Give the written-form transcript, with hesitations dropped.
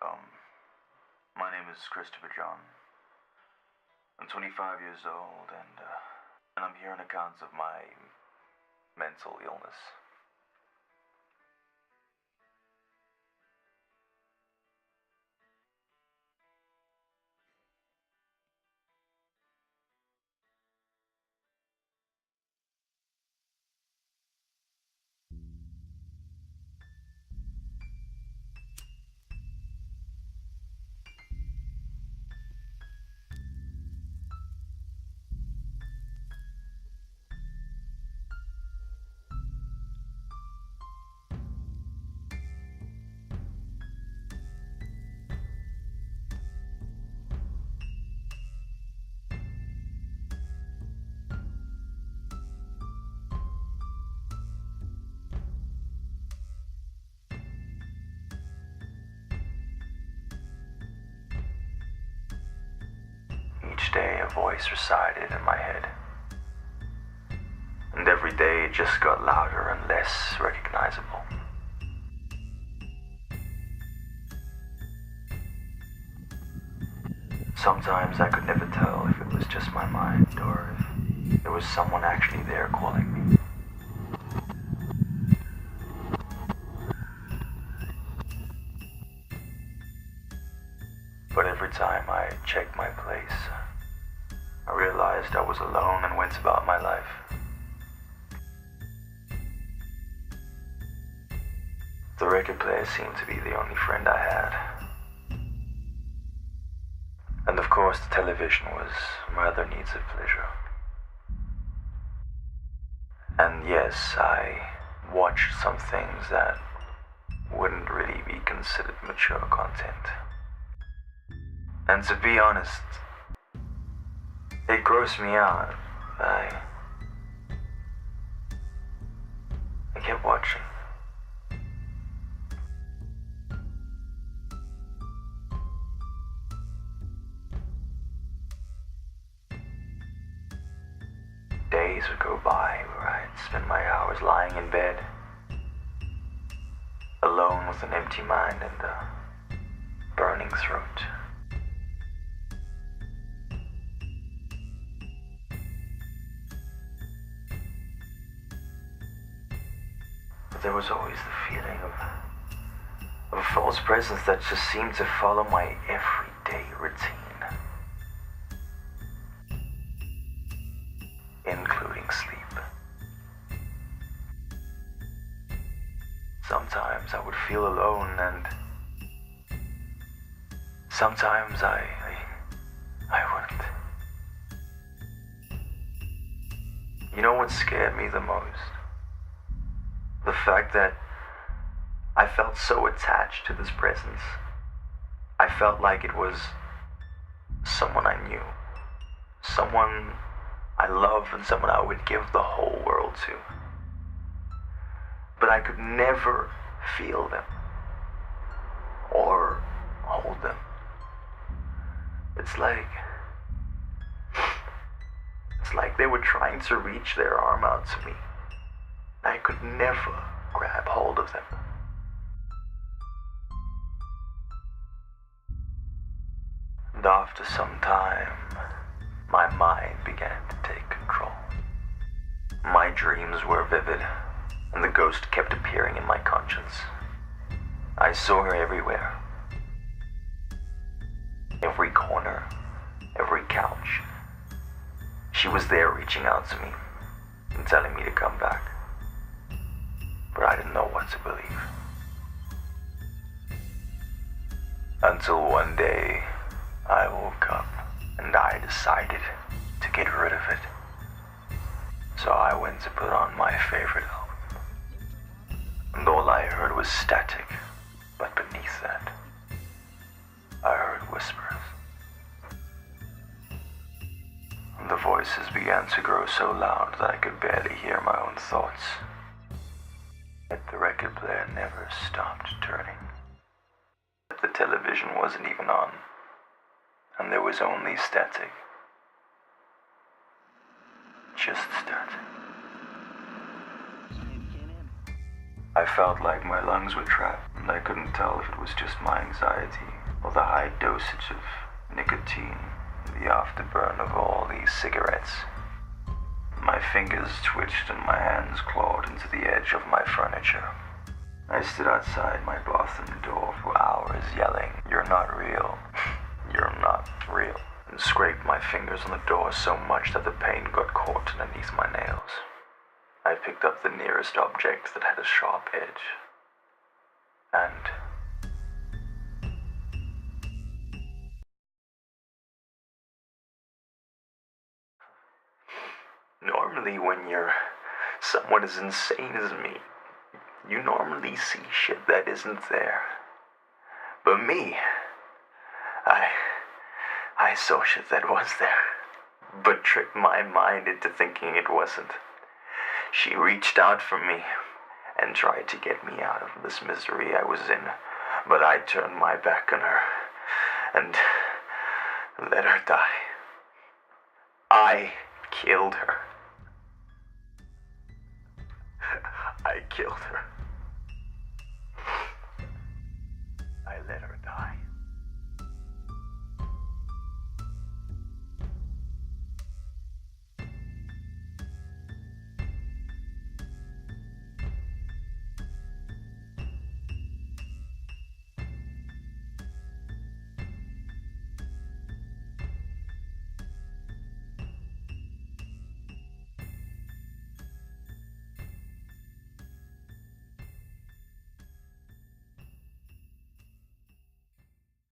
Um, my name is Christopher John. I'm 25 years old, and I'm here on account of my mental illness. Each day a voice resided in my head, and every day it just got louder and less recognizable. Sometimes I could never tell if it was just my mind or if there was someone actually there calling me. But every time I checked my place, I realized I was alone and went about my life. The record player seemed to be the only friend I had. And of course the television was my other needs of pleasure. And yes, I watched some things that wouldn't really be considered mature content. And to be honest, it grossed me out. I kept watching. Days would go by where I'd spend my hours lying in bed, alone with an empty mind and a burning throat. But there was always the feeling of a false presence that just seemed to follow my everyday routine, including sleep. Sometimes I would feel alone, and sometimes I wouldn't. You know what scared me the most? The fact that I felt so attached to this presence. I felt like it was someone I knew, someone I love, and someone I would give the whole world to. But I could never feel them or hold them. It's like they were trying to reach their arm out to me. I could never grab hold of them. And after some time, my mind began to take control. My dreams were vivid, and the ghost kept appearing in my conscience. I saw her everywhere. Every corner, every couch. She was there reaching out to me and telling me to come back. But I didn't know what to believe. Until one day, I woke up and I decided to get rid of it. So I went to put on my favorite album. And all I heard was static, but beneath that, I heard whispers. And the voices began to grow so loud that I could barely hear my own thoughts. Yet the record player never stopped turning. The television wasn't even on, and there was only static. Just static. I felt like my lungs were trapped, and I couldn't tell if it was just my anxiety or the high dosage of nicotine, the afterburn of all these cigarettes. My fingers twitched and my hands clawed into the edge of my furniture. I stood outside my bathroom door for hours yelling, "You're not real. You're not real," and scraped my fingers on the door so much that the pain got caught underneath my nails. I picked up the nearest object that had a sharp edge, and normally when you're someone as insane as me, you normally see shit that isn't there. But me, I saw shit that was there, but tricked my mind into thinking it wasn't. She reached out for me and tried to get me out of this misery I was in, but I turned my back on her and let her die. I killed her. I killed her. I let her